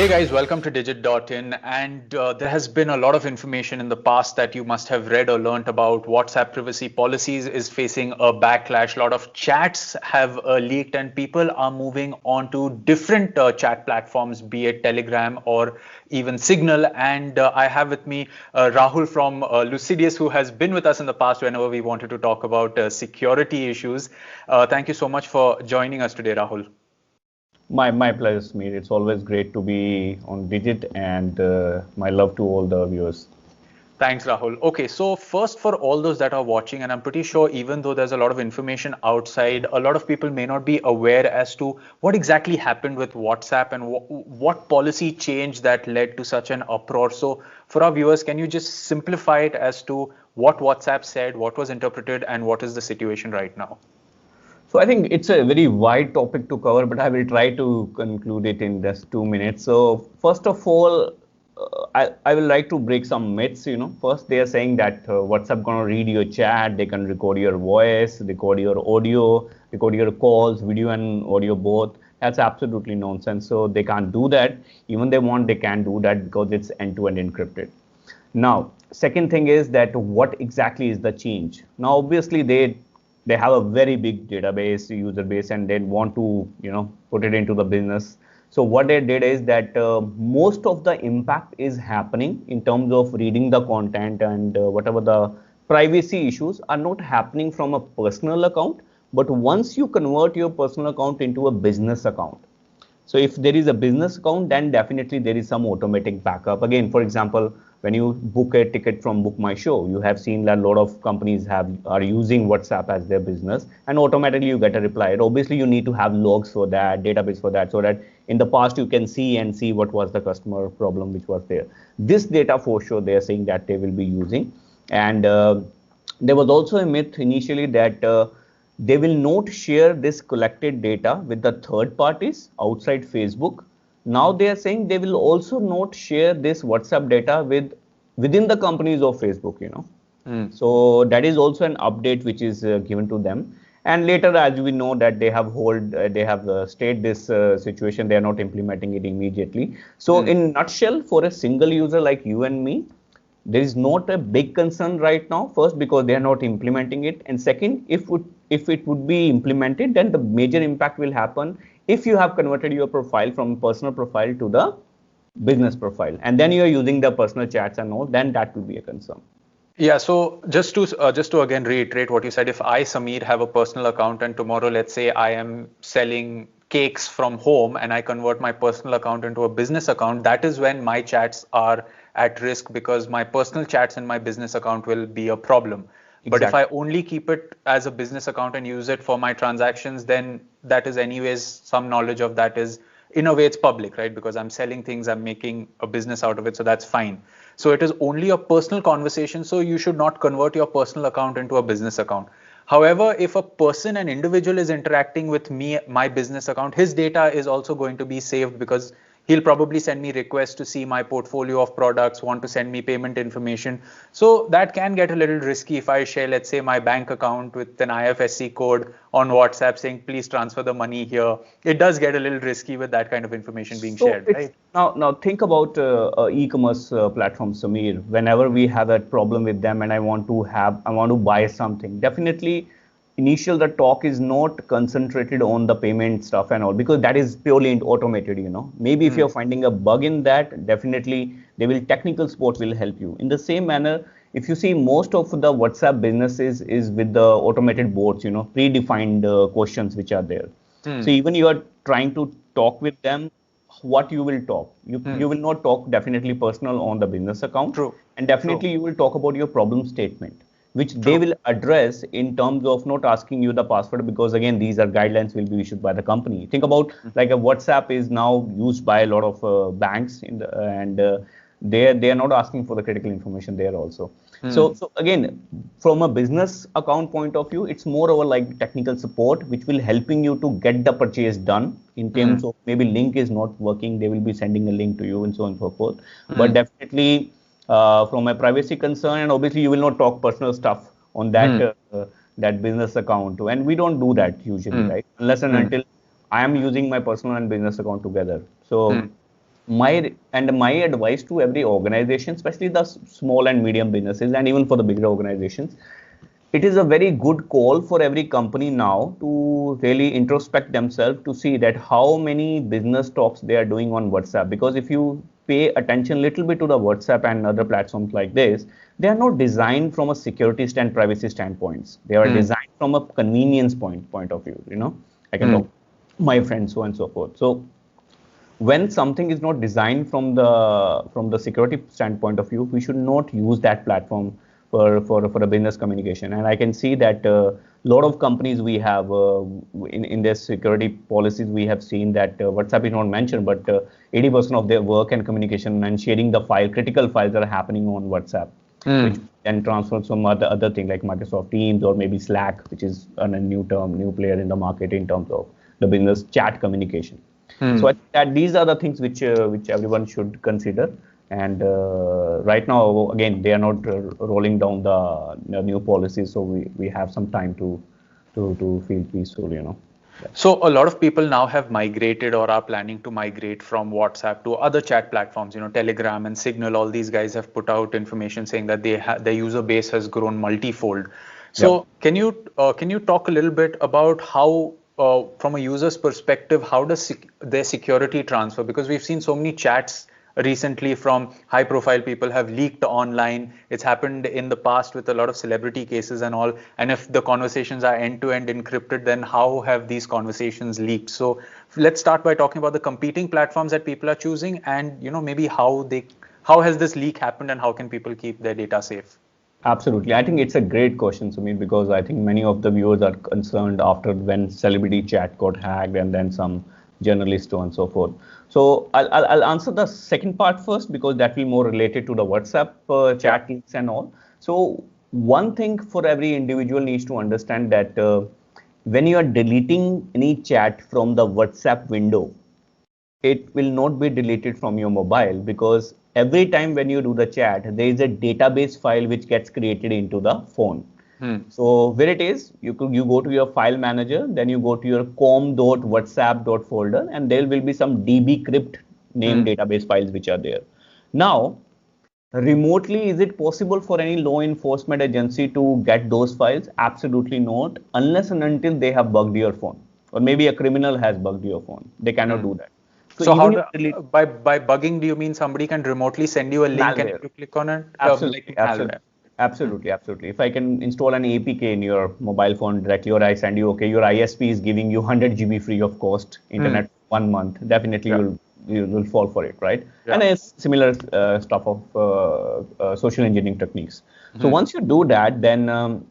Hey guys, welcome to Digit.in. And there has been a lot of information in the past that you must have read or learnt about. WhatsApp privacy policies is facing a backlash. A lot of chats have leaked, and people are moving on to different chat platforms, be it Telegram or even Signal. And I have with me Rahul from Lucidius, who has been with us in the past whenever we wanted to talk about security issues. Thank you so much for joining us today, Rahul. My pleasure, Smear. It's always great to be on Digit, and my love to all the viewers. Thanks, Rahul. Okay, so first, for all those that are watching, and I'm pretty sure even though there's a lot of information outside, a lot of people may not be aware as to what exactly happened with WhatsApp and what policy change that led to such an uproar. So for our viewers, can you just simplify it as to what WhatsApp said, what was interpreted, and what is the situation right now? So I think it's a very wide topic to cover, but I will try to conclude it in just 2 minutes. So first of all, I will like to break some myths. First they are saying that WhatsApp gonna read your chat, they can record your voice, record your audio, record your calls, video and audio both. That's absolutely nonsense. So they can't do that. Even they want, they can't do that because it's end-to-end encrypted. Now, second thing is that what exactly is the change? Now, obviously they have a very big database, user base, and they want to put it into the business. So what they did is that most of the impact is happening in terms of reading the content and whatever the privacy issues are not happening from a personal account, but once you convert your personal account into a business account. So if there is a business account, then definitely there is some automatic backup. Again, for example, when you book a ticket from Book My Show, you have seen that a lot of companies are using WhatsApp as their business, and automatically you get a reply. And obviously, you need to have logs for that, database for that, so that in the past you can see what was the customer problem which was there. This data for sure they are saying that they will be using, and there was also a myth initially that they will not share this collected data with the third parties outside Facebook. Now they are saying they will also not share this WhatsApp data within the companies of Facebook. So that is also an update which is given to them. And later, as we know that they have stayed this situation, they are not implementing it immediately. So in nutshell, for a single user like you and me, there is not a big concern right now. First, because they are not implementing it, and second, if it would be implemented, then the major impact will happen if you have converted your profile from personal profile to the business profile, and then you are using the personal chats and all, then that will be a concern. Yeah, so just to again reiterate what you said, if I, Sameer, have a personal account and tomorrow, let's say I am selling cakes from home and I convert my personal account into a business account, that is when my chats are at risk because my personal chats in my business account will be a problem. But if I only keep it as a business account and use it for my transactions, then that is anyways, some knowledge of that is, in a way, it's public, right? Because I'm selling things, I'm making a business out of it, so that's fine. So it is only a personal conversation, so you should not convert your personal account into a business account. However, if a person, an individual is interacting with me, my business account, his data is also going to be saved because he'll probably send me requests to see my portfolio of products, want to send me payment information. So that can get a little risky if I share, let's say, my bank account with an IFSC code on WhatsApp saying, please transfer the money here. It does get a little risky with that kind of information being shared, right? Now think about e-commerce platform, Sameer. Whenever we have a problem with them and I want to buy something, definitely the talk is not concentrated on the payment stuff and all, because that is purely automated. Maybe if you're finding a bug in that, definitely technical support will help you. In the same manner, if you see, most of the WhatsApp businesses is with the automated bots, predefined questions which are there. So even you are trying to talk with them, what you will talk, you will not talk definitely personal on the business account. True. And definitely True. you will talk about your problem statement, which True. they will address in terms of not asking you the password, because again, these are guidelines will be issued by the company. Think about like a WhatsApp is now used by a lot of banks and they are not asking for the critical information there also. So again, from a business account point of view, it's more over like technical support, which will helping you to get the purchase done in terms of maybe link is not working. They will be sending a link to you and so on and so forth. But definitely from a privacy concern, and obviously you will not talk personal stuff on that business account. And we don't do that usually, right? Unless and until I am using my personal and business account together. So my advice to every organization, especially the small and medium businesses, and even for the bigger organizations, it is a very good call for every company now to really introspect themselves to see that how many business talks they are doing on WhatsApp. Because if you pay attention a little bit to the WhatsApp and other platforms like this, they are not designed from a security and privacy standpoints. They are designed from a convenience point of view. I can talk to my friends, so on and so forth. So when something is not designed from the security standpoint of view, we should not use that platform for a business communication. And I can see that a lot of companies we have in their security policies, we have seen that WhatsApp is not mentioned, but 80% of their work and communication and sharing the critical files are happening on WhatsApp, which can transfer some other thing like Microsoft Teams or maybe Slack, which is a new player in the market in terms of the business chat communication. So I think that these are the things which everyone should consider. And right now, again, they are not rolling down the new policies, so we have some time to feel peaceful. Yeah. So a lot of people now have migrated or are planning to migrate from WhatsApp to other chat platforms. Telegram and Signal. All these guys have put out information saying that their user base has grown multifold. So can you talk a little bit about how, from a user's perspective, how does their security transfer? Because we've seen so many chats recently from high profile people have leaked online. It's happened in the past with a lot of celebrity cases and all. And if the conversations are end to end encrypted, then how have these conversations leaked? So let's start by talking about the competing platforms that people are choosing, and maybe how has this leak happened and how can people keep their data safe? Absolutely. I think it's a great question, Sumit, because I think many of the viewers are concerned after when celebrity chat got hacked and then some journalists so on and so forth. So I'll answer the second part first because that will be more related to the WhatsApp chat leaks and all. So one thing for every individual needs to understand that when you are deleting any chat from the WhatsApp window, it will not be deleted from your mobile, because every time when you do the chat, there is a database file which gets created into the phone. So where it is, you go to your file manager, then you go to your com.whatsapp folder, and there will be some dbcrypt name database files which are there. Now, remotely, is it possible for any law enforcement agency to get those files? Absolutely not, unless and until they have bugged your phone, or maybe a criminal has bugged your phone. They cannot do that. So how by bugging, do you mean somebody can remotely send you a link and you click on it? Absolutely. If I can install an APK in your mobile phone directly, or I send you, okay, your ISP is giving you 100 GB free of cost internet 1 month, definitely you'll fall for it, right? And it's similar stuff of social engineering techniques. So once you do that, then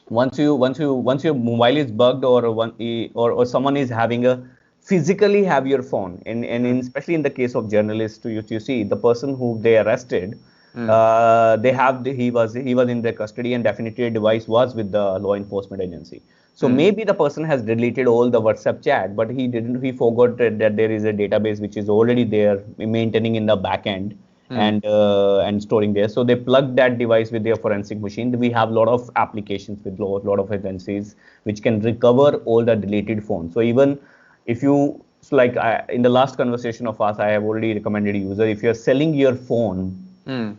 once your mobile is bugged, or someone is having a physically have your phone, and especially in the case of journalists, you see the person who they arrested, he was in their custody, and definitely a device was with the law enforcement agency. So maybe the person has deleted all the WhatsApp chat, but he forgot that there is a database which is already there maintaining in the back end and storing there. So they plug that device with their forensic machine. We have a lot of applications with a lot of agencies which can recover all the deleted phones. So even if you, in the last conversation of us, I have already recommended user, if you're selling your phone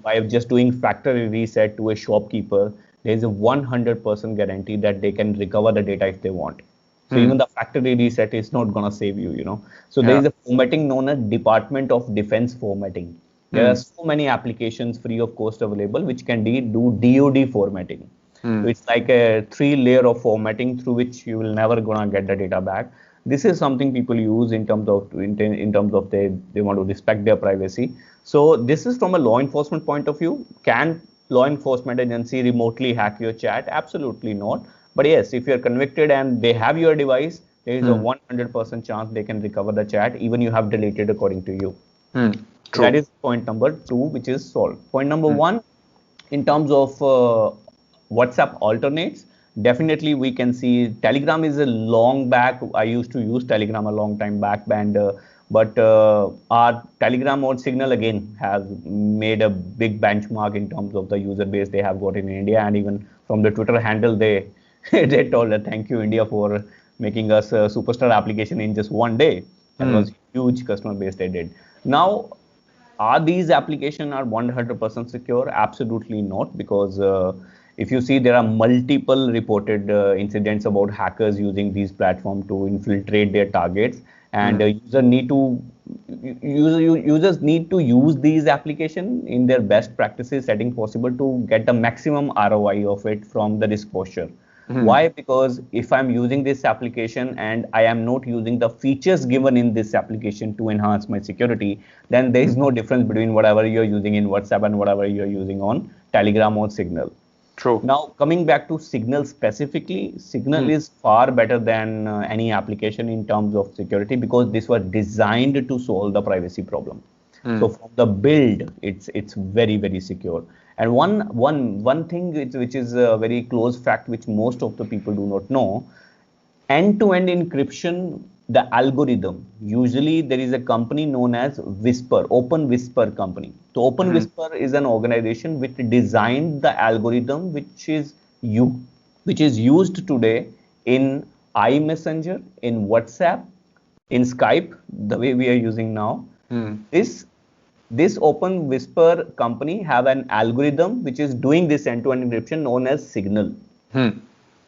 by just doing factory reset to a shopkeeper, there is a 100% guarantee that they can recover the data if they want. So even the factory reset is not going to save you, So there is a formatting known as Department of Defense formatting. There are so many applications free of cost available which can do DoD formatting. So it's like a 3-layer of formatting through which you will never gonna get the data back. This is something people use in terms of they want to respect their privacy. So this is from a law enforcement point of view. Can law enforcement agency remotely hack your chat? Absolutely not. But yes, if you're convicted and they have your device, there is a 100% chance they can recover the chat, even you have deleted according to you. That is point number 2, which is solved. Point number 1, in terms of WhatsApp alternates, definitely we can see Telegram is a long back. I used to use Telegram a long time back, but our Telegram or Signal again has made a big benchmark in terms of the user base they have got in India, and even from the Twitter handle they they told that thank you India for making us a superstar application in just one day. That was huge customer base they did. Now, are these applications are 100% secure? Absolutely not, because if you see, there are multiple reported incidents about hackers using these platforms to infiltrate their targets, and users need to use these applications in their best practices setting possible to get the maximum ROI of it from the disclosure. Why? Because if I'm using this application and I am not using the features given in this application to enhance my security, then there is no difference between whatever you're using in WhatsApp and whatever you're using on Telegram or Signal. True. Now, coming back to Signal specifically, Signal is far better than any application in terms of security, because this was designed to solve the privacy problem. So from the build, it's very secure. And one thing which is a very close fact which most of the people do not know, end-to-end encryption, the algorithm, usually there is a company known as Whisper, Open Whisper company. So Open Whisper is an organization which designed the algorithm which is used today in iMessenger, in WhatsApp, in Skype, the way we are using now. This Open Whisper company have an algorithm which is doing this end-to-end encryption known as Signal.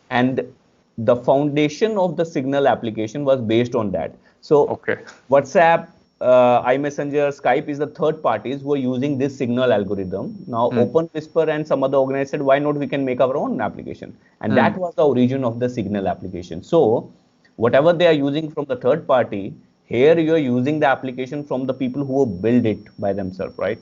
And the foundation of the Signal application was based on that. So WhatsApp, iMessenger, Skype is the third parties who are using this Signal algorithm. Now Open Whisper and some other organizers said, why not we can make our own application? And that was the origin of the Signal application. So whatever they are using from the third party, here you are using the application from the people who build it by themselves, right?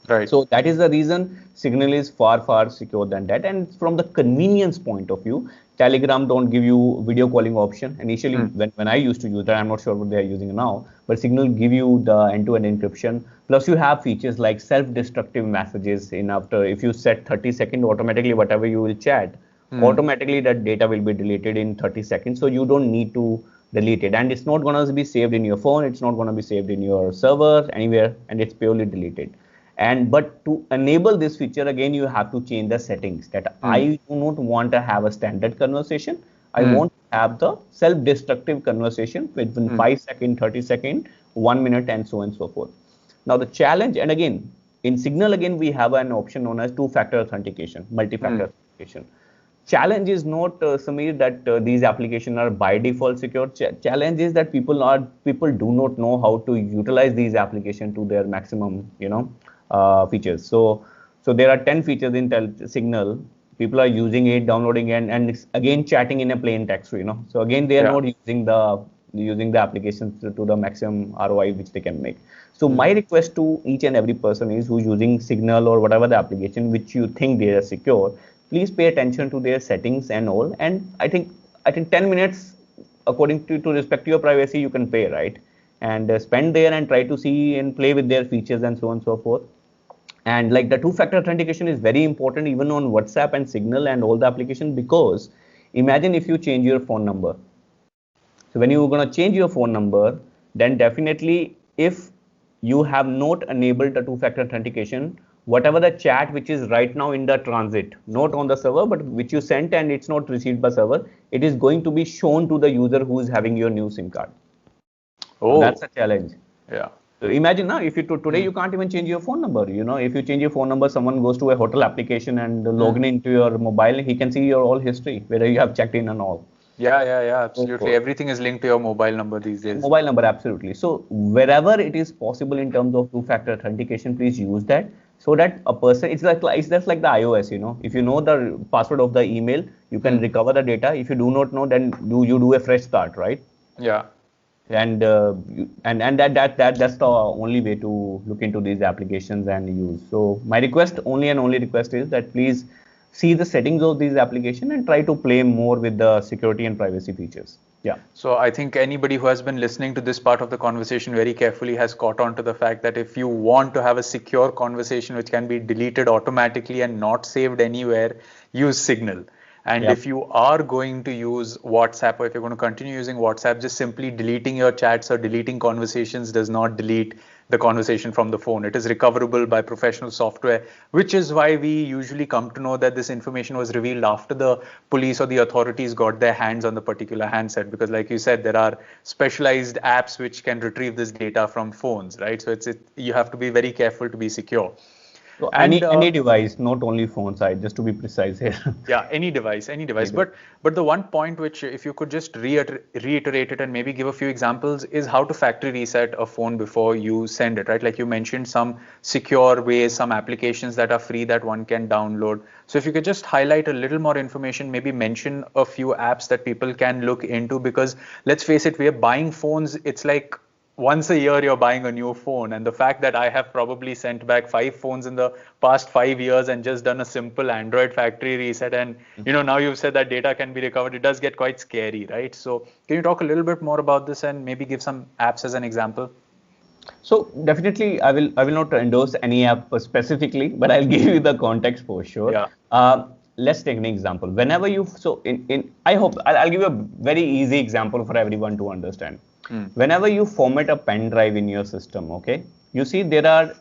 Right. So that is the reason Signal is far secure than that. And from the convenience point of view, Telegram don't give you video calling option. Initially, when I used to use that, I'm not sure what they are using now, but Signal give you the end-to-end encryption. Plus you have features like self-destructive messages in after, if you set 30 seconds, automatically whatever you will chat, automatically that data will be deleted in 30 seconds. So you don't need to delete it. And it's not going to be saved in your phone. It's not going to be saved in your server anywhere, and it's purely deleted. But to enable this feature, again, you have to change the settings that I do not want to have a standard conversation. I want to have the self-destructive conversation within 5 seconds, 30 seconds, 1 minute, and so on and so forth. Now the challenge, and again, in Signal, again, we have an option known as two-factor authentication, multi-factor authentication. Challenge is not, Samir, that these applications are by default secure. Challenge is that people do not know how to utilize these applications to their maximum, features. So there are 10 features in Signal. People are using it, downloading it, and it's again chatting in a plain text, So again, they are not using the applications to the maximum ROI which they can make. So my request to each and every person is who's using Signal or whatever the application which you think they are secure, please pay attention to their settings and all. And I think 10 minutes, according to respect to your privacy, you can pay, right? And spend there and try to see and play with their features and so on and so forth. And like the two-factor authentication is very important even on WhatsApp and Signal and all the applications, because imagine if you change your phone number. So when you're going to change your phone number, then definitely if you have not enabled the two-factor authentication, whatever the chat which is right now in the transit, not on the server, but which you sent and it's not received by server, it is going to be shown to the user who is having your new SIM card. So that's a challenge. Yeah. So imagine now, if you today you can't even change your phone number. If you change your phone number, someone goes to a hotel application and login into your mobile, he can see your all history, whether you have checked in and all. Yeah, absolutely. Everything is linked to your mobile number these days. Mobile number, absolutely. So wherever it is possible in terms of two-factor authentication, please use that, so that a person, it's just like the iOS, If you know the password of the email, you can recover the data. If you do not know, then you do a fresh start, right? Yeah. And that's the only way to look into these applications and use. So my request, only request, is that please see the settings of these applications and try to play more with the security and privacy features. Yeah. So I think anybody who has been listening to this part of the conversation very carefully has caught on to the fact that if you want to have a secure conversation which can be deleted automatically and not saved anywhere, use Signal. And if you are going to use WhatsApp, or if you're going to continue using WhatsApp, just simply deleting your chats or deleting conversations does not delete the conversation from the phone. It is recoverable by professional software, which is why we usually come to know that this information was revealed after the police or the authorities got their hands on the particular handset. Because like you said, there are specialized apps which can retrieve this data from phones, right? So you have to be very careful to be secure. So And any device, not only phone side, just to be precise here. yeah, any device, any device. But the one point which, if you could just reiterate it and maybe give a few examples, is how to factory reset a phone before you send it, right? Like you mentioned, some secure ways, some applications that are free that one can download. So if you could just highlight a little more information, maybe mention a few apps that people can look into, because let's face it, we are buying phones. It's like once a year you're buying a new phone, and the fact that I have probably sent back 5 phones in the past 5 years and just done a simple Android factory reset, and now you've said that data can be recovered, it does get quite scary, right? So can you talk a little bit more about this and maybe give some apps as an example? So definitely, I will not endorse any app specifically, but I'll give you the context for sure. Yeah. Let's take an example. Whenever you I hope I'll give you a very easy example for everyone to understand. Whenever you format a pen drive in your system, okay, you see there are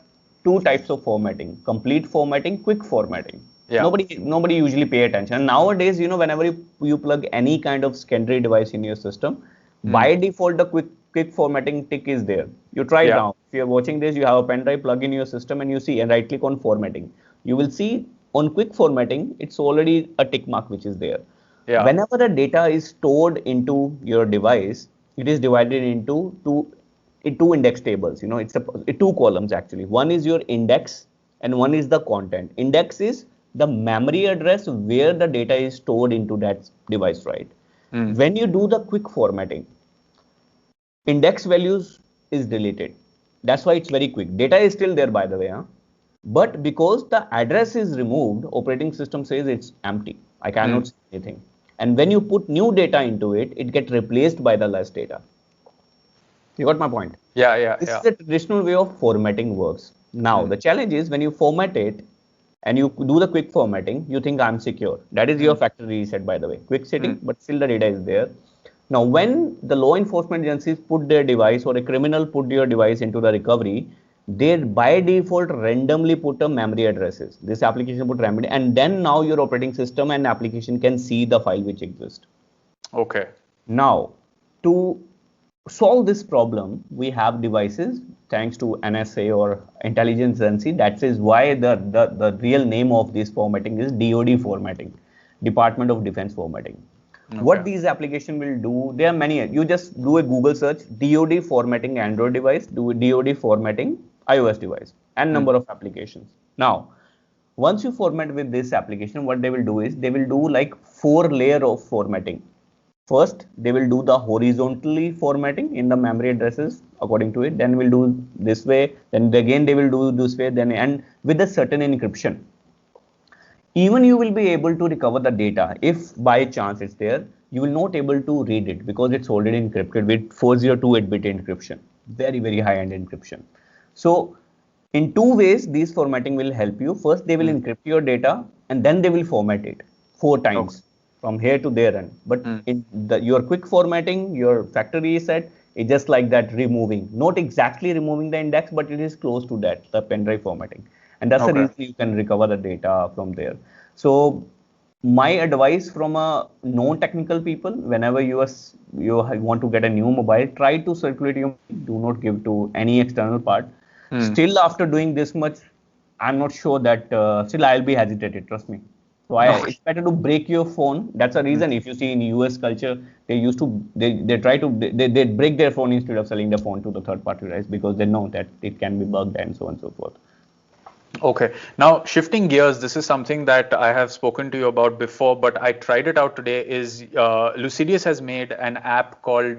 two types of formatting: complete formatting, quick formatting. Yeah. Nobody usually pay attention. And nowadays, whenever you plug any kind of secondary device in your system, by default the quick formatting tick is there. You try it now. If you're watching this, you have a pen drive, plug in your system, and you see, and right click on formatting. You will see on quick formatting, it's already a tick mark which is there. Yeah. Whenever the data is stored into your device, it is divided into two index tables. It's two columns actually. One is your index and one is the content. Index is the memory address where the data is stored into that device, right? When you do the quick formatting, index values is deleted. That's why it's very quick. Data is still there, by the way, but because the address is removed, operating system says it's empty. I cannot see anything. And when you put new data into it, it gets replaced by the less data. You got my point? This is a traditional way of formatting works. Now, the challenge is when you format it and you do the quick formatting, you think I'm secure. That is your factory reset, by the way. Quick setting, but still the data is there. Now, when the law enforcement agencies put their device or a criminal put your device into the recovery, they by default randomly put a memory addresses. This application put randomly, and then now your operating system and application can see the file which exists. Okay. Now, to solve this problem, we have devices thanks to NSA or intelligence agency. That is why the real name of this formatting is DoD formatting, Department of Defense formatting. Okay. What these applications will do, there are many. You just do a Google search, DoD formatting Android device, do DoD formatting iOS device, and number of applications. Now, once you format with this application, what they will do is they will do like 4 layers of formatting. First, they will do the horizontally formatting in the memory addresses according to it. Then we'll do this way. Then again they will do this way. Then and with a certain encryption. Even you will be able to recover the data if by chance it's there. You will not able to read it because it's already encrypted with 402 8-bit encryption. Very, very high-end encryption. So in 2 ways, these formatting will help you. First, they will encrypt your data and then they will format it 4 times from here to there. But in your quick formatting, your factory reset is just like that, removing, not exactly removing the index, but it is close to that, the pen drive formatting. And that's the reason you can recover the data from there. So my advice from a non-technical people, whenever you want to get a new mobile, try to circulate your, do not give to any external part. Still, after doing this much, I'm not sure that still I'll be hesitated. Trust me. So it's better to break your phone. That's the reason. If you see in US culture, they used to they try to they break their phone instead of selling the phone to the third party, right? Because they know that it can be bugged and so on and so forth. Okay. Now, shifting gears, this is something that I have spoken to you about before, but I tried it out today. Is Lucidius has made an app called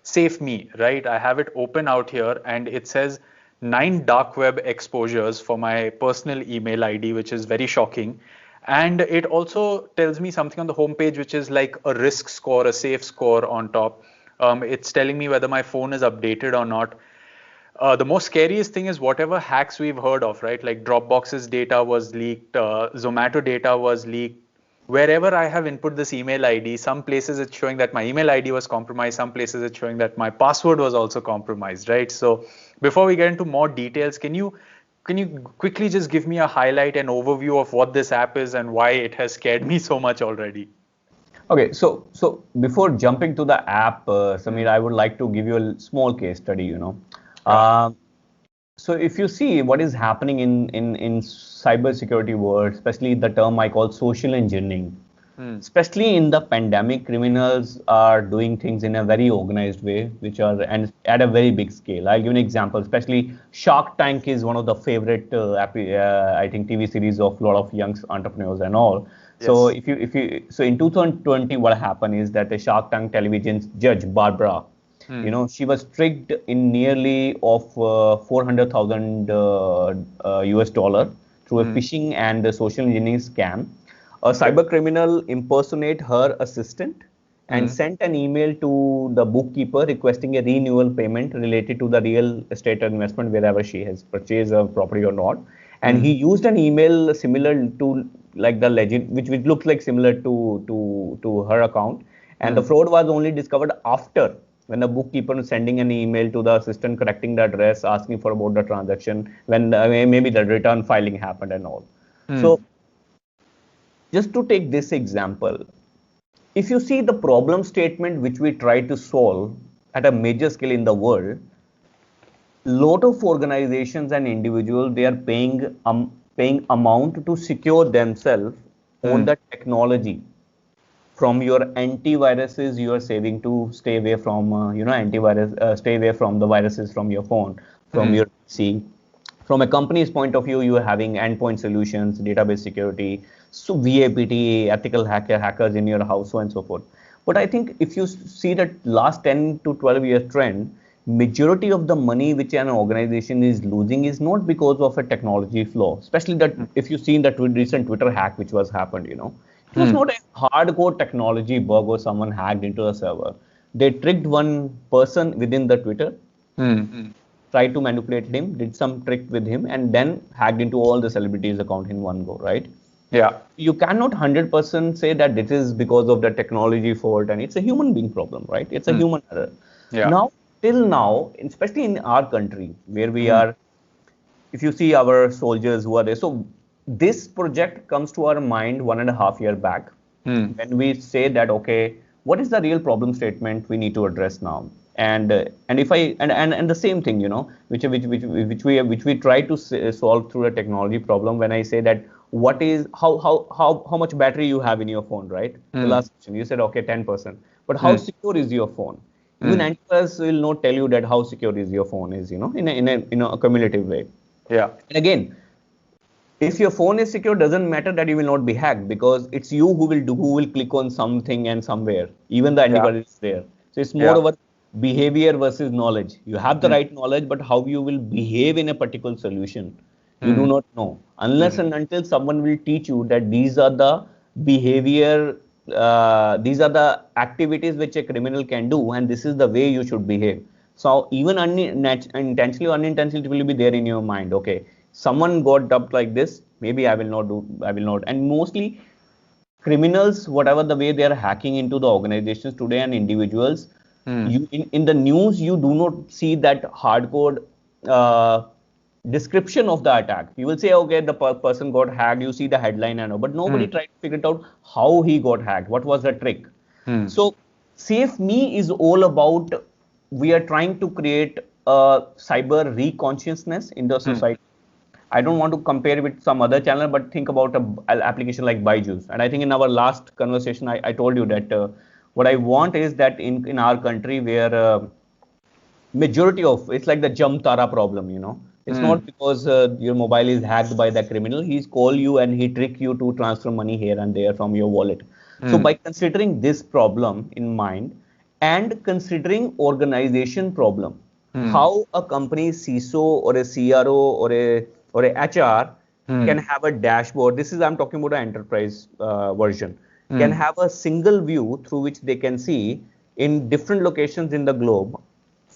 SafeMe, right? I have it open out here, and it says 9 dark web exposures for my personal email ID, which is very shocking. And it also tells me something on the homepage, which is like a risk score, a safe score on top. It's telling me whether my phone is updated or not. The most scariest thing is whatever hacks we've heard of, right? Like Dropbox's data was leaked, Zomato data was leaked. wherever I have input this email ID, some places it's showing that my email ID was compromised, some places it's showing that my password was also compromised, right? So before we get into more details, can you quickly just give me a highlight and overview of what this app is and why it has scared me so much already? Okay, so before jumping to the app, Samir, Mm. I would like to give you a small case study. Yeah. Um, so if you see what is happening in cybersecurity world, especially the term I call social engineering, Mm. especially in the pandemic, criminals are doing things in a very organized way, which are and at a very big scale. I'll give an example. Especially Shark Tank is one of the favorite, I think, TV series of a lot of young entrepreneurs and all. So Yes. if you in 2020, what happened is that the Shark Tank television judge Barbara, Mm. she was tricked in nearly of 400,000 US dollar through a Mm. phishing and a social engineering scam. A cyber criminal impersonate her assistant and Mm. sent an email to the bookkeeper requesting a renewal payment related to the real estate investment wherever she has purchased a property or not. And he Mm. used an email similar to like the legend, which looks like similar to her account. And the Mm. fraud was only discovered after when the bookkeeper was sending an email to the assistant correcting the address, asking for about the transaction, when maybe the return filing happened and all. So Mm. just to take this example, if you see the problem statement which we try to solve at a major scale in the world, lot of organizations and individuals they are paying amount to secure themselves on Mm. the technology. From your antiviruses you are saving to stay away from antivirus, stay away from the viruses from your phone, from Mm. your PC. From a company's point of view, you are having endpoint solutions, database security, so VAPT, ethical hackers in your house, so and so forth. But I think if you see that last 10 to 12 year trend, majority of the money which an organization is losing is not because of a technology flaw. Especially that if you seen that recent Twitter hack which was happened, it was Mm. not a hardcore technology bug or someone hacked into the server. They tricked one person within the Twitter, Mm. tried to manipulate him, did some trick with him, and then hacked into all the celebrities' account in one go, right? Yeah. You cannot 100% say that this is because of the technology fault and it's a human being problem, right? It's a Mm. human error. Yeah. Now, till now, especially in our country where we Mm. are, if you see our soldiers who are there, so this project comes to our mind 1.5 year back Mm. when we say that okay, what is the real problem statement we need to address now? And if I and the same thing, which we try to solve through a technology problem. When I say that what is how much battery you have in your phone, right? The Mm. last question you said okay 10%, but how Mm. secure is your phone? Even Mm. antivirus will not tell you that how secure is your phone is, in a cumulative way. Yeah. And again, if your phone is secure, doesn't matter that you will not be hacked, because it's you who will click on something and somewhere. Even the Yeah. antivirus is there. So it's more Yeah. about behavior versus knowledge. You have the Mm. right knowledge, but how you will behave in a particular solution, you do Mm. not know. Unless Mm. and until someone will teach you that these are the behavior, these are the activities which a criminal can do, and this is the way you should behave. So even intentionally or unintentionally, it will be there in your mind. Okay, someone got dubbed like this. Maybe I will not do. I will not. And mostly criminals, whatever the way they are hacking into the organizations today and individuals, Mm. in the news you do not see that hardcore uh, description of the attack. You will say, okay, the person got hacked. You see the headline and all, but nobody Mm. tried to figure it out how he got hacked. What was the trick? Mm. So, Safe Me is all about we are trying to create a cyber re-consciousness in the Mm. society. I don't want to compare with some other channel, but think about an application like Byju's. And I think in our last conversation, I told you that what I want is that in our country where majority of it's like the Jamtara problem, it's Mm. not because your mobile is hacked by the criminal. He's call you and he trick you to transfer money here and there from your wallet. So Mm. by considering this problem in mind and considering organization problem, Mm. how a company CISO or a CRO or a HR can Mm. have a dashboard. This is I'm talking about an enterprise version. Can Mm. have a single view through which they can see in different locations in the globe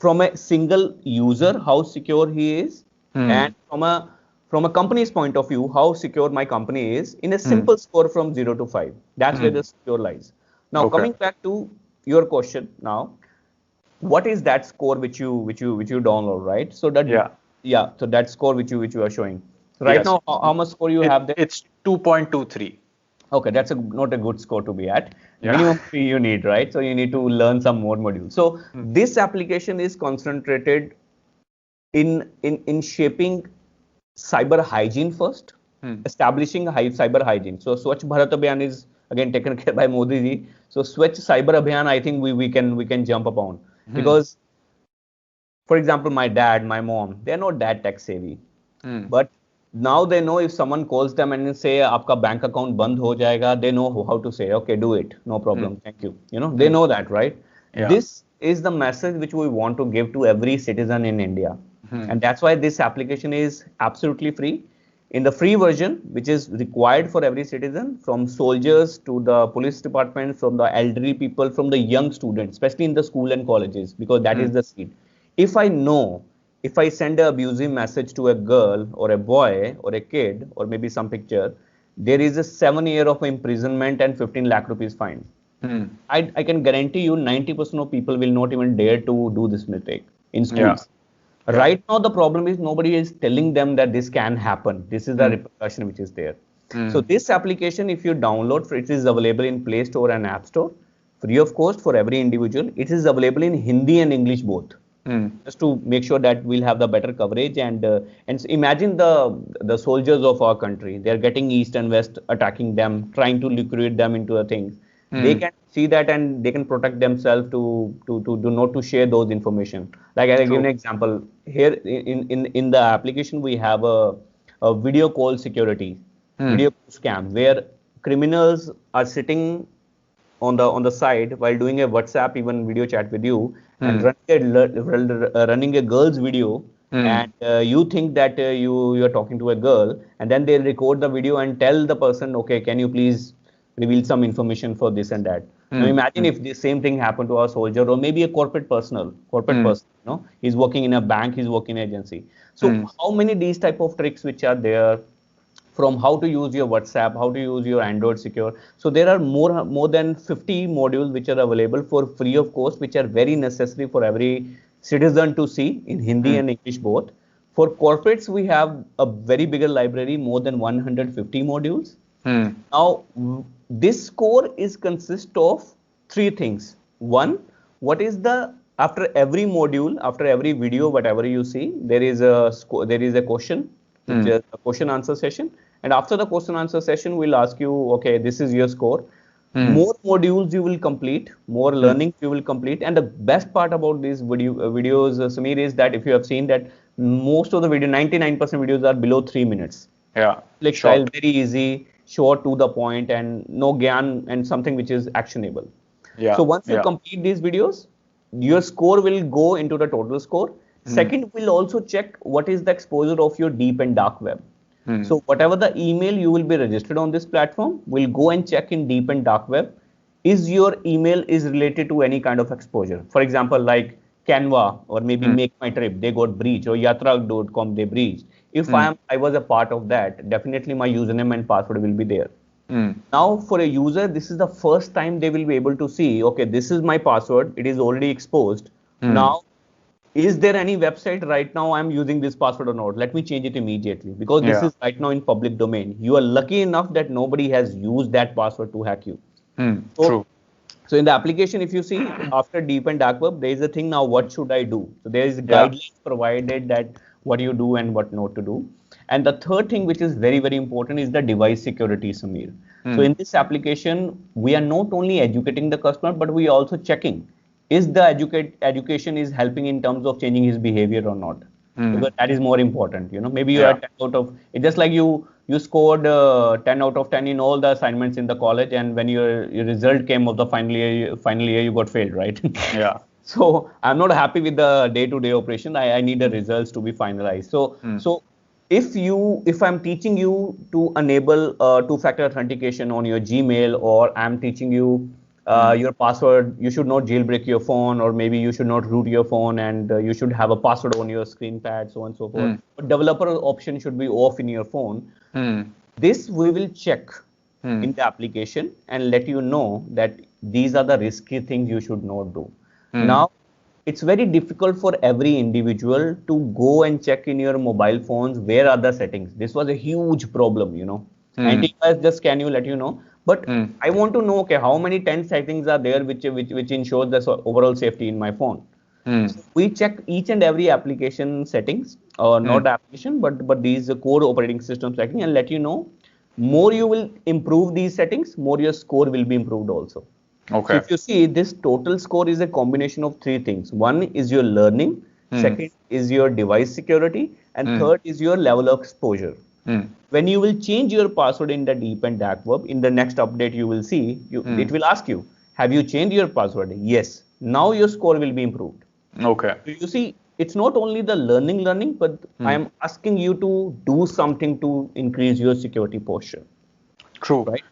from a single user how secure he is, and Mm. from a company's point of view, how secure my company is in a simple score from 0 to 5. That's where the secure lies. Now, Okay. coming back to your question now, what is that score which you download, right? So that Yeah. so that score which you are showing. So right Yes. now, how much score you have there? It's 2.23. Okay, that's not a good score to be at. Yeah. Minimum three you need, right? So you need to learn some more modules. So Hmm. this application is concentrated in shaping cyber hygiene first, Hmm. establishing cyber hygiene. So Swachh Bharat Abhiyan is again taken care by Modi ji. So Swachh Cyber Abhiyan, I think we can jump upon, Hmm. because, for example, my dad, my mom, they're not that tech savvy, Hmm. but now they know if someone calls them and say आपका bank account बंद हो जाएगा, they know how to say, okay, do it, no Hmm. problem, thank you. They Hmm. know that, right? Yeah. This is the message which we want to give to every citizen in India, Hmm. and that's why this application is absolutely free. In the free version, which is required for every citizen, from soldiers to the police department, from the elderly people, from the young students, especially in the school and colleges, because that Hmm. is the seed. If I know, if I send an abusive message to a girl or a boy or a kid or maybe some picture, there is a 7 year of imprisonment and 15 lakh rupees fine. Hmm. I can guarantee you 90% of people will not even dare to do this mistake in Yeah. schools. Yeah. Right now, the problem is nobody is telling them that this can happen. This is the Hmm. repercussion which is there. So Hmm. this application, if you download, it is available in Play Store and App Store, free of cost for every individual. It is available in Hindi and English both, Hmm. just to make sure that we'll have the better coverage. And imagine the soldiers of our country, they're getting east and west attacking them, trying to liquidate them into a thing. They Hmm. can see that and they can protect themselves to do not to share those information. Like I'll give True. an example here. In the application we have a video call security, Hmm. video scam, where criminals are sitting on the side while doing a WhatsApp even video chat with you, and Hmm. running a girl's video, Hmm. and you think that you are talking to a girl, and then they record the video and tell the person, okay, can you please reveal some information for this and that. Now Hmm. imagine Hmm. if the same thing happened to a soldier or maybe a corporate Hmm. person. He's working in a bank, he's working in an agency. So Hmm. how many these type of tricks which are there, from how to use your WhatsApp, how to use your Android secure. So there are more than 50 modules which are available for free of cost, which are very necessary for every citizen to see in Hindi Hmm. and English both. For corporates, we have a very bigger library, more than 150 modules. Hmm. Now, this core is consist of three things. One, what is the, after every module, after every video, whatever you see, there is a question, which Hmm. is a question answer session. And after the question answer session, we'll ask you, okay, this is your score. Hmm. More modules you will complete, more Hmm. learning you will complete. And the best part about these videos, Samir, is that if you have seen that most of the video, 99% videos are below 3 minutes. Yeah. Click style, Short. very easy, short to the point, and no gyan, and something which is actionable. So Yeah. once you Yeah. complete these videos, your score will go into the total score. Hmm. Second, we'll also check what is the exposure of your deep and dark web. Hmm. So whatever the email you will be registered on this platform, we'll go and check in deep and dark web. Is your email is related to any kind of exposure? For example, like Canva or maybe Hmm. Make My Trip, they got breached, or Yatra.com they breached. If Hmm. I was a part of that, definitely my username and password will be there. Hmm. Now for a user, this is the first time they will be able to see, okay, this is my password, it is already exposed. Hmm. Now, is there any website right now I'm using this password or not? Let me change it immediately, because this Yeah. is right now in public domain. You are lucky enough that nobody has used that password to hack you. Hmm. So, True. so in the application, if you see after deep and dark web, there is a thing now, what should I do? So there is Yeah. guidelines provided that what you do and what not to do. And the third thing, which is very, very important, is the device security, Samir. So Hmm. in this application, we are not only educating the customer, but we are also checking, is the education is helping in terms of changing his behavior or not, Hmm. because that is more important. Maybe you are Yeah. 10 out of, it's just like you scored 10 out of 10 in all the assignments in the college, and when your result came of the final year you got failed, right? Yeah. So I'm not happy with the day-to-day operation. I need the results to be finalized. So Hmm. so if I'm teaching you to enable two-factor authentication on your Gmail, or I'm teaching you your password, you should not jailbreak your phone, or maybe you should not root your phone, and you should have a password on your screen pad, so on and so forth. But developer option should be off in your phone. This we will check in the application and let you know that these are the risky things you should not do. Now, it's very difficult for every individual to go and check in your mobile phones where are the settings. This was a huge problem, Antivirus just can you let you know. But I want to know, okay, how many 10 settings are there which ensures the overall safety in my phone. So we check each and every application settings, or not application, but these core operating system settings, and let you know. More you will improve these settings, more your score will be improved also. Okay. So if you see, this total score is a combination of three things. One is your learning, second is your device security, and third is your level of exposure. When you will change your password in the deep and dark web, in the next update you will see, it will ask you, have you changed your password? Yes. Now your score will be improved. Okay. So you see, it's not only the learning, but I am asking you to do something to increase your security posture. True. Right?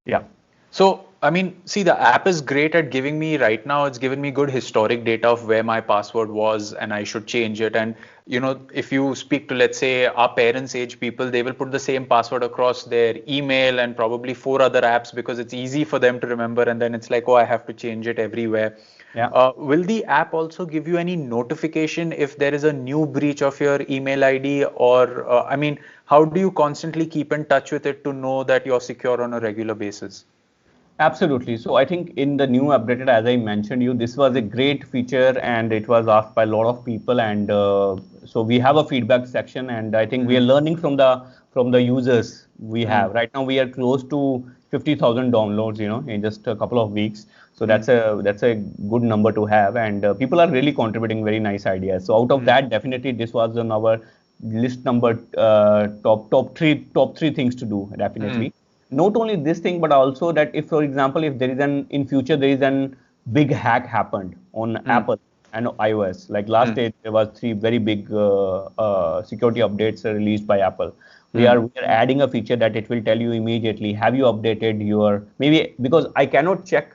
Yeah. So, I mean, see, the app is great at giving me right now, it's given me good historic data of where my password was and I should change it. And, if you speak to, let's say, our parents' age people, they will put the same password across their email and probably 4 other apps because it's easy for them to remember. And then it's like, oh, I have to change it everywhere. Yeah. Will the app also give you any notification if there is a new breach of your email ID? Or, I mean, how do you constantly keep in touch with it to know that you're secure on a regular basis? Absolutely. So I think in the new updated, as I mentioned you, this was a great feature and it was asked by a lot of people. And so we have a feedback section, and I think we are learning from the users we have. Right now we are close to 50,000 downloads, in just a couple of weeks. So that's a good number to have, and people are really contributing very nice ideas. So out of that, definitely this was on our list number top three things to do, definitely. Not only this thing, but also that if, for example, if there is in future there is an big hack happened on Apple and iOS, like last day there was 3 very big security updates released by Apple. We are adding a feature that it will tell you immediately, have you updated your, maybe because I cannot check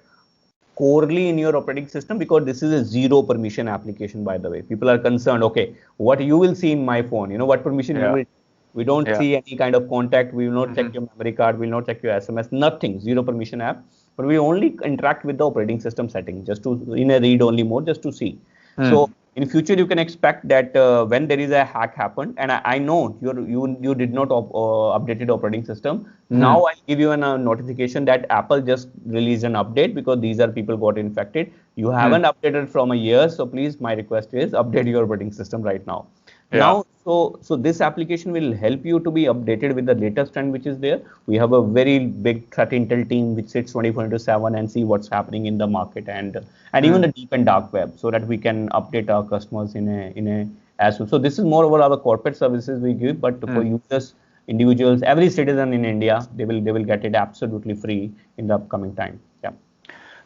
corely in your operating system because this is a zero permission application, by the way. People are concerned, okay, what you will see in my phone, what permission you will. We don't see any kind of contact. We will not check your memory card. We will not check your SMS. Nothing. Zero permission app. But we only interact with the operating system setting just to in a read-only mode just to see. So in future you can expect that when there is a hack happened, and I know you did not updated operating system. Now I'll give you a notification that Apple just released an update because these are people got infected. You haven't updated from a year, so please, my request is update your operating system right now. Now, so this application will help you to be updated with the latest trend which is there. We have a very big threat intel team which sits 24/7 and see what's happening in the market and even the deep and dark web, so that we can update our customers in a as well. So this is more over our corporate services we give, but for users, individuals, every citizen in India, they will get it absolutely free in the upcoming time. Yeah.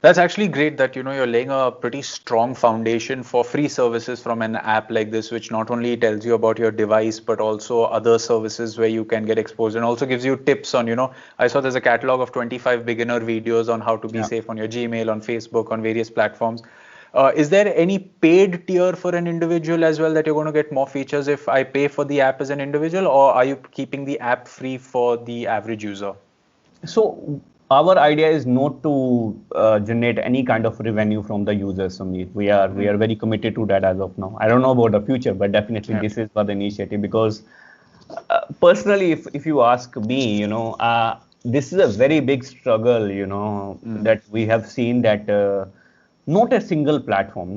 That's actually great that you're laying a pretty strong foundation for free services from an app like this, which not only tells you about your device but also other services where you can get exposed, and also gives you tips on I saw there's a catalog of 25 beginner videos on how to be safe on your Gmail, on Facebook, on various platforms. Is there any paid tier for an individual as well that you're going to get more features if I pay for the app as an individual, or are you keeping the app free for the average user? So our idea is not to generate any kind of revenue from the users, Samir. We are very committed to that as of now. I don't know about the future, but definitely this is for the initiative, because personally, if you ask me, this is a very big struggle, that we have seen that not a single platform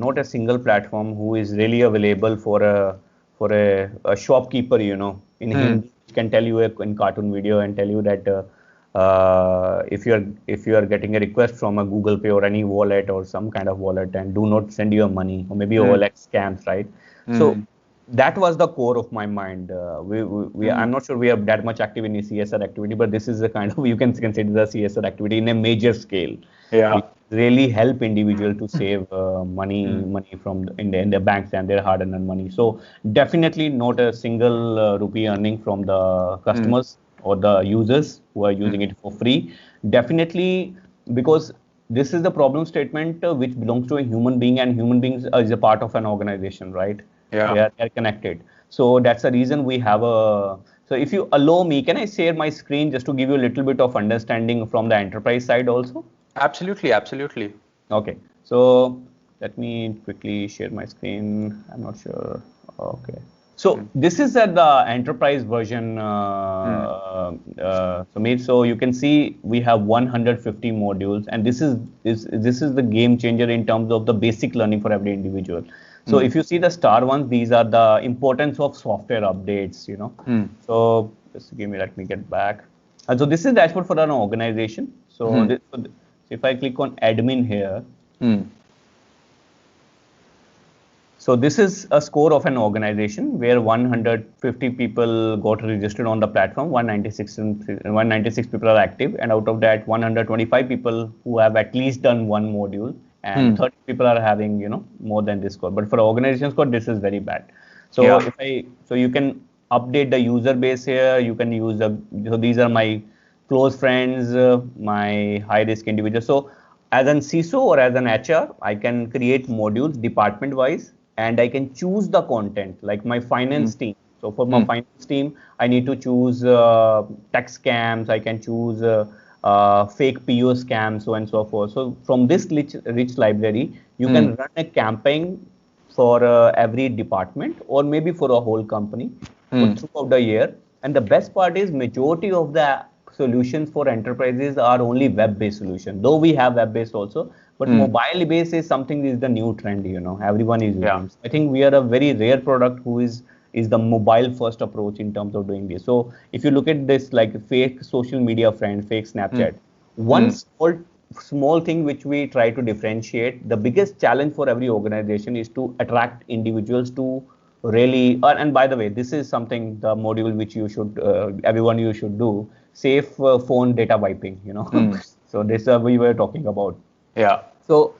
who is really available for a shopkeeper, in Hindi, can tell you in cartoon video and tell you that if you are getting a request from a Google Pay or any wallet or some kind of wallet, and do not send your money, or maybe OLX scams, right? So that was the core of my mind. I'm not sure we are that much active in CSR activity, but this is a kind of, you can consider the CSR activity in a major scale. Yeah. It really help individual to save money from in the banks and their hard-earned money. So definitely not a single rupee earning from the customers or the users who are using it for free. Definitely, because this is the problem statement which belongs to a human being, and human beings is a part of an organization, right? Yeah. They are connected. So that's the reason we have a. So if you allow me, can I share my screen just to give you a little bit of understanding from the enterprise side also? Absolutely, absolutely. Okay. So let me quickly share my screen. I'm not sure. Okay. So this is at the enterprise version, Samir. So you can see we have 150 modules, and this is the game changer in terms of the basic learning for every individual. So if you see the star ones, these are the importance of software updates. So just let me get back. And so this is dashboard for an organization. So, so if I click on admin here. So this is a score of an organization where 150 people got registered on the platform, 196 people are active, and out of that 125 people who have at least done one module, and 30 people are having, more than this score. But for organization score, this is very bad. So so you can update the user base here. You can use so these are my close friends, my high risk individuals. So as an CISO or as an HR, I can create modules department wise, and I can choose the content, like my finance team. So for my finance team, I need to choose tax scams. I can choose fake PO scams, so on and so forth. So from this rich library, you can run a campaign for every department, or maybe for a whole company throughout the year. And the best part is majority of the solutions for enterprises are only web-based solutions, though we have web-based also, but mobile-based is something is the new trend, everyone is using. I think we are a very rare product who is the mobile first approach in terms of doing this. So if you look at this, like fake social media friend, fake Snapchat, one small thing which we try to differentiate, the biggest challenge for every organization is to attract individuals to really, and by the way, this is something, the module which you should, everyone you should do, safe phone data wiping, So this we were talking about. Yeah. So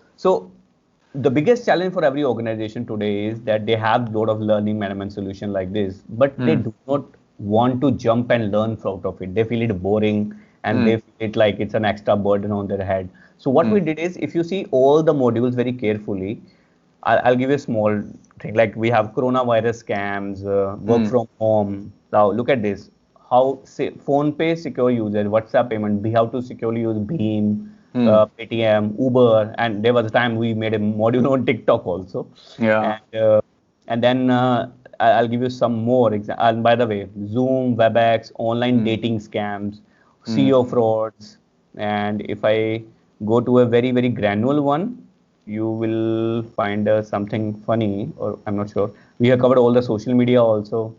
the biggest challenge for every organization today is that they have a lot of learning management solution like this, but they do not want to jump and learn out of it. They feel it boring, and they feel it like it's an extra burden on their head. So what we did is, if you see all the modules very carefully, I'll give you a small thing. Like we have coronavirus scams, work from home. Now look at this. How phone pay secure usage, WhatsApp payment, we have to securely use Beam, Paytm, Uber, and there was a time we made a module on TikTok also. Yeah. And then I'll give you some more examples. And by the way, Zoom, WebEx, online dating scams, CEO frauds, and if I go to a very, very granular one, you will find something funny, or I'm not sure. We have covered all the social media also.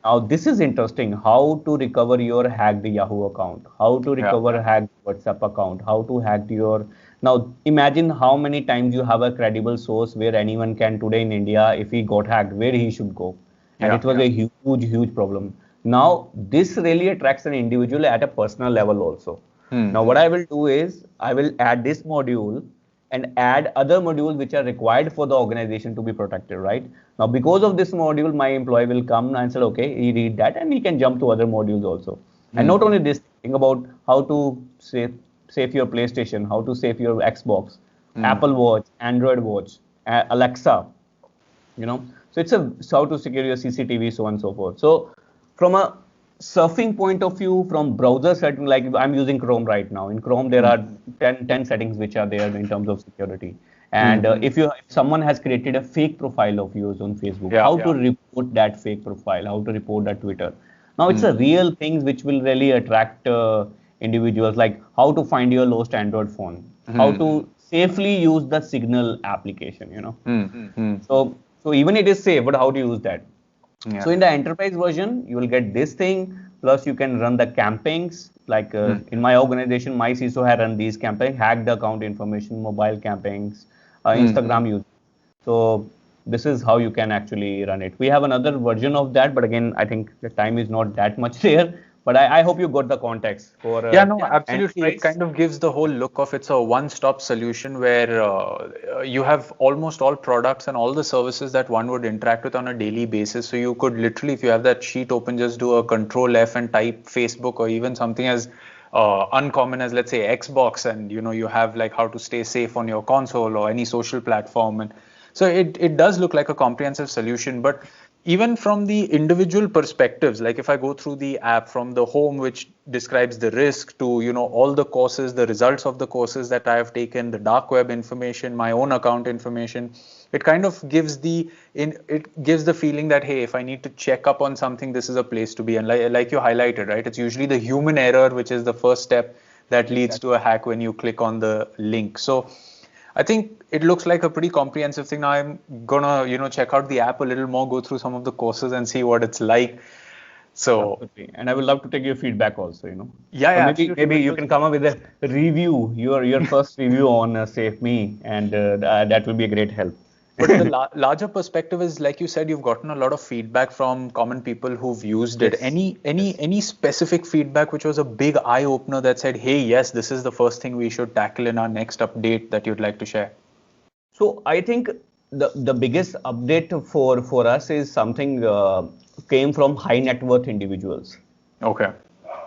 Now this is interesting. How to recover your hacked Yahoo account? How to recover hacked WhatsApp account? How to hack your... Now imagine how many times you have a credible source where anyone can today in India, if he got hacked, where he should go. And it was a huge, huge problem. Now this really attracts an individual at a personal level also. Now what I will do is, I will add this module and add other modules which are required for the organization to be protected, right? Now, because of this module, my employee will come and say, okay, he read that, and he can jump to other modules also. And not only this, think about how to save your PlayStation, how to save your Xbox, Apple Watch, Android Watch, Alexa, So it's how to secure your CCTV, so on and so forth. So from a surfing point of view, from browser setting, like I'm using Chrome right now. In Chrome, there are 10 settings which are there in terms of security. And if someone has created a fake profile of yours on Facebook, how to report that fake profile, how to report that Twitter. Now it's a real thing which will really attract individuals, like how to find your lost Android phone, how to safely use the Signal application, So even it is safe, but how to use that? So in the enterprise version, you will get this thing, plus you can run the campaigns. Like in my organization, my CISO had run these campaigns, hacked account information, mobile campaigns, Instagram use. So this is how you can actually run it. We have another version of that, but again, I think the time is not that much there. But I hope you got the context for absolutely. enterprise. It kind of gives the whole look of it's a one-stop solution where you have almost all products and all the services that one would interact with on a daily basis. So you could literally, if you have that sheet open, just do a Control F and type Facebook, or even something as uncommon as, let's say, Xbox, and you have like how to stay safe on your console or any social platform. And so it does look like a comprehensive solution. But even from the individual perspectives, like if I go through the app from the home, which describes the risk, to all the courses, the results of the courses that I have taken, the dark web information, my own account information, it kind of gives the feeling that, hey, if I need to check up on something, this is a place to be. And like you highlighted, right, it's usually the human error which is the first step that leads to a hack when you click on the link. So I think it looks like a pretty comprehensive thing. Now I'm gonna, check out the app a little more, go through some of the courses and see what it's like. So Absolutely. And I would love to take your feedback also, yeah, Or maybe absolutely. maybe you can come up with a review, your first review on SafeMe, and that will be a great help. But the larger perspective is, like you said, you've gotten a lot of feedback from common people who've used it. Yes. Any specific feedback which was a big eye opener that said, hey, yes, this is the first thing we should tackle in our next update, that you'd like to share? So I think the biggest update for us is something came from high net worth individuals. Okay.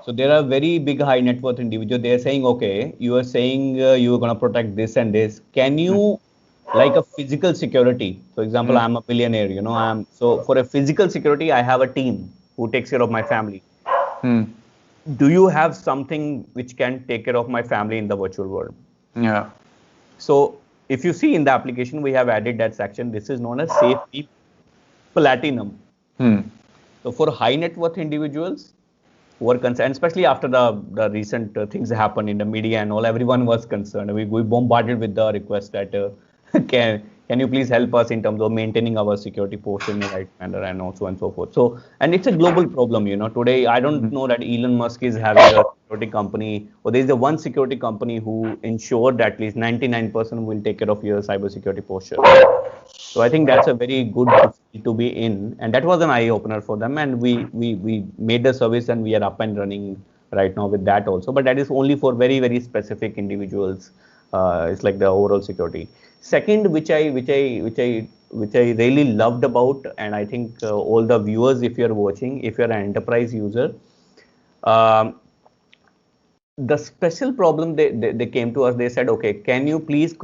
So there are very big high net worth individuals. They are saying, okay, you are saying you are going to protect this and this. Can you, like a physical security? For example, I'm a billionaire. So for a physical security, I have a team who takes care of my family. Do you have something which can take care of my family in the virtual world? Yeah. So if you see in the application, we have added that section. This is known as SafeMe Platinum. So for high net worth individuals who are concerned, especially after the recent things happened in the media and all, everyone was concerned. We bombarded with the request that can you please help us in terms of maintaining our security posture in the right manner, and so on and so forth. So, and it's a global problem. Today I don't know that Elon Musk is having a security company, or there is the one security company who ensured that at least 99% will take care of your cybersecurity posture. So I think that's a very good field to be in, and that was an eye opener for them. And we made the service, and we are up and running right now with that also. But that is only for very specific individuals. It's like the overall security. Second, which I really loved about, and I think all the viewers, if you're watching, if you're an enterprise user, the special problem they came to us. They said, okay, can you please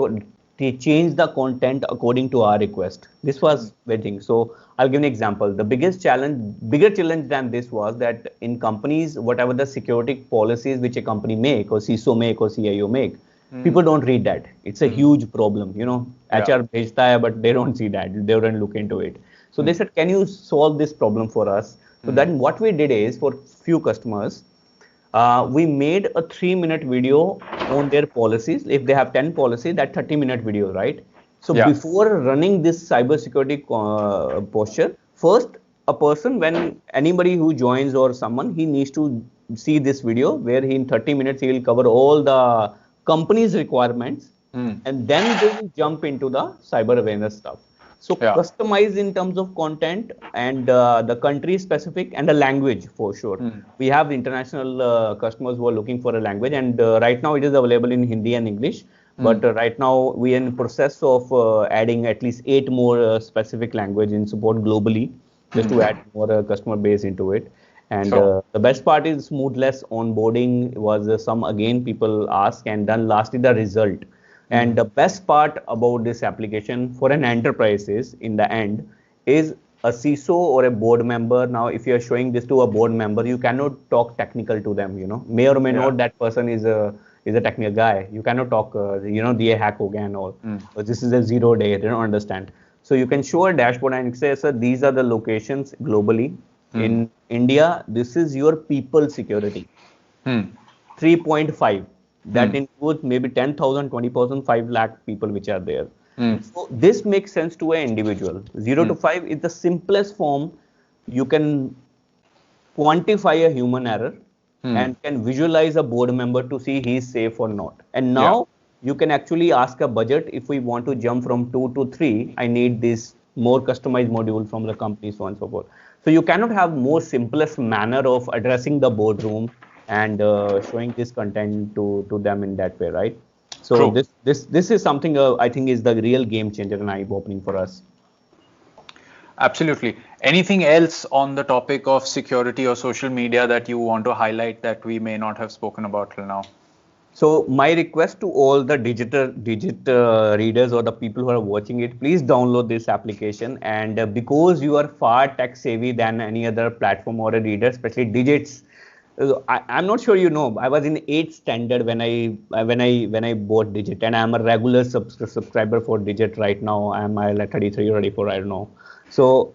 change the content according to our request? This was very thing. So I'll give an example. The bigger challenge than this was that in companies, whatever the security policies which a company make, or CISO make, or CIO make, people don't read that. It's a huge problem. HR bhejta hai, but they don't see that. They don't look into it. So they said, can you solve this problem for us? So then what we did is, for few customers, we made a 3-minute video on their policies. If they have 10 policies, that 30-minute video, right? So before running this cybersecurity posture, first, a person, when anybody who joins or someone, he needs to see this video where in 30 minutes, he will cover all the company's requirements, and then they will jump into the cyber awareness stuff. So customize in terms of content, and the country specific, and the language for sure. We have international customers who are looking for a language, and right now it is available in Hindi and English. But right now we are in the process of adding at least 8 more specific language in support globally, just to add more customer base into it. And the best part is smoothless onboarding was some, again, people ask, and then lastly the result. And the best part about this application for an enterprise is, in the end, is a CISO or a board member. Now, if you're showing this to a board member, you cannot talk technical to them, may or may not that person is a technical guy. You cannot talk, diye hack ho gaya and all. But this is a 0 day, they don't understand. So you can show a dashboard and say, sir, these are the locations globally. In India, this is your people security. 3.5. That includes maybe 10,000, 20,000, 5 lakh people which are there. So this makes sense to an individual. 0 to 5 is the simplest form. You can quantify a human error and can visualize a board member to see he is safe or not. And now you can actually ask a budget. If we want to jump from 2 to 3, I need this more customized module from the company, so on and so forth. So you cannot have more simplest manner of addressing the boardroom and showing this content to them in that way, right? So this is something I think is the real game changer and eye-opening for us. Absolutely. Anything else on the topic of security or social media that you want to highlight that we may not have spoken about till now? So my request to all the digit readers or the people who are watching it, please download this application. And because you are far tech savvy than any other platform or a reader, especially digits. I'm not sure you know. I was in 8th standard when I bought Digit, and I'm a regular subscriber for Digit right now. I'm like 33 or 34, I don't know. So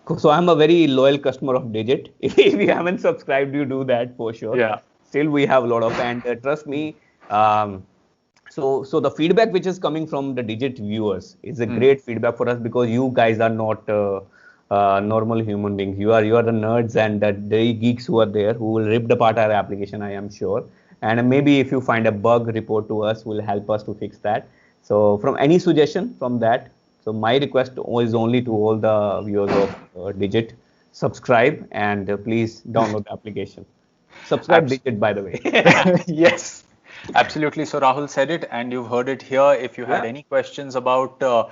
I'm a very loyal customer of Digit. If you haven't subscribed, you do that for sure. Yeah. Still, we have a lot of, and trust me, um, so the feedback which is coming from the Digit viewers is a great feedback for us, because you guys are not normal human beings. You are the nerds and the geeks who are there, who will rip apart our application, I am sure. And maybe if you find a bug, report to us, will help us to fix that. So from any suggestion from that, so my request is only to all the viewers of Digit, subscribe, and please download the application. Subscribe Abs- Digit, by the way. Yes, absolutely. So Rahul said it, and you've heard it here. If you had Yeah. any questions about the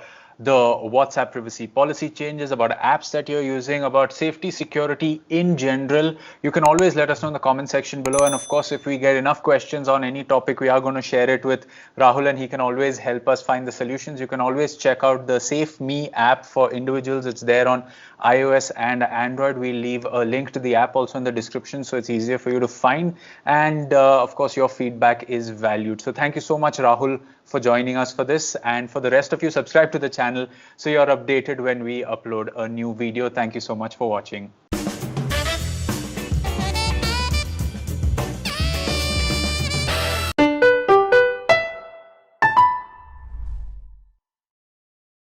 WhatsApp privacy policy changes, about apps that you're using, about safety, security in general, you can always let us know in the comment section below. And of course, if we get enough questions on any topic, we are going to share it with Rahul, and he can always help us find the solutions. You can always check out the SafeMe app for individuals. It's there on iOS and Android. We'll leave a link to the app also in the description, so it's easier for you to find. And of course, your feedback is valued. So thank you so much, Rahul, for joining us for this. And for the rest of you, subscribe to the channel so you're updated when we upload a new video. Thank you so much for watching.